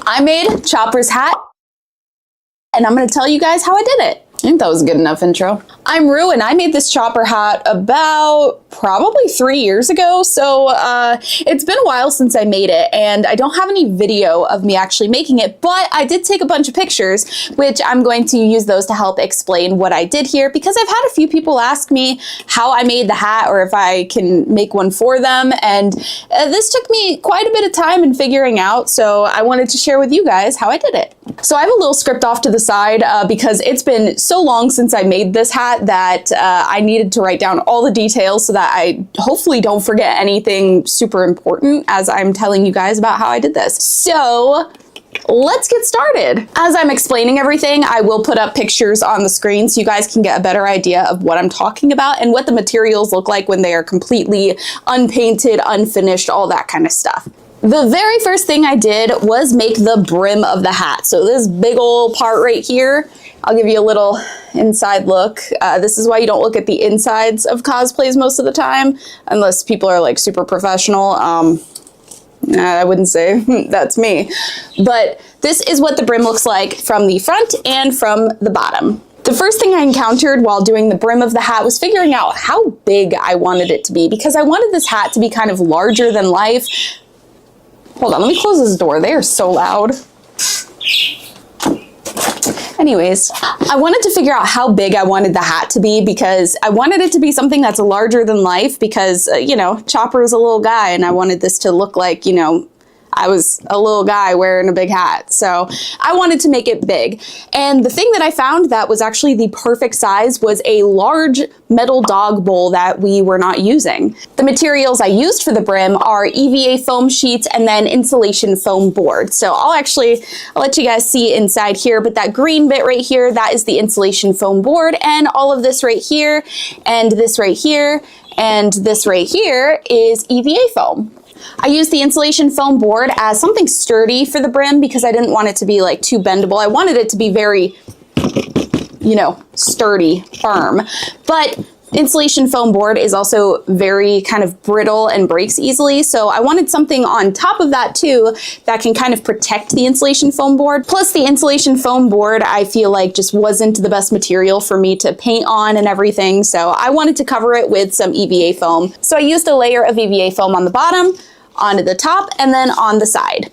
I made Chopper's hat, and I'm going to tell you guys how I did it. I think that was a good enough intro. I'm Rue, and I made this Chopper hat about probably 3 years ago, so it's been a while since I made it, and I don't have any video of me actually making it, but I did take a bunch of pictures, which I'm going to use those to help explain what I did here, because I've had a few people ask me how I made the hat or if I can make one for them, and this took me quite a bit of time in figuring out, so I wanted to share with you guys how I did it. So I have a little script off to the side because it's been so long since I made this hat that I needed to write down all the details so that I hopefully don't forget anything super important as I'm telling you guys about how I did this. So let's get started. As I'm explaining everything, I will put up pictures on the screen so you guys can get a better idea of what I'm talking about and what the materials look like when they are completely unpainted, unfinished, all that kind of stuff. The very first thing I did was make the brim of the hat. So this big old part right here, I'll give you a little inside look. This is why you don't look at the insides of cosplays most of the time, unless people are like super professional. I wouldn't say that's me. But this is what the brim looks like from the front and from the bottom. The first thing I encountered while doing the brim of the hat was figuring out how big I wanted it to be, because I wanted this hat to be kind of larger than life. Hold on, let me close this door. They are so loud. Anyways, I wanted to figure out how big I wanted the hat to be because I wanted it to be something that's larger than life because, you know, Chopper is a little guy and I wanted this to look like, you know, I was a little guy wearing a big hat. So I wanted to make it big. And the thing that I found that was actually the perfect size was a large metal dog bowl that we were not using. The materials I used for the brim are EVA foam sheets and then insulation foam board. So I'll let you guys see inside here, but that green bit right here, that is the insulation foam board, and all of this right here and this right here and this right here is EVA foam. I used the insulation foam board as something sturdy for the brim because I didn't want it to be like too bendable. I wanted it to be very, you know, sturdy, firm. But insulation foam board is also very kind of brittle and breaks easily. So I wanted something on top of that too that can kind of protect the insulation foam board. Plus the insulation foam board, I feel like just wasn't the best material for me to paint on and everything. So I wanted to cover it with some EVA foam. So I used a layer of EVA foam on the bottom, onto the top, and then on the side.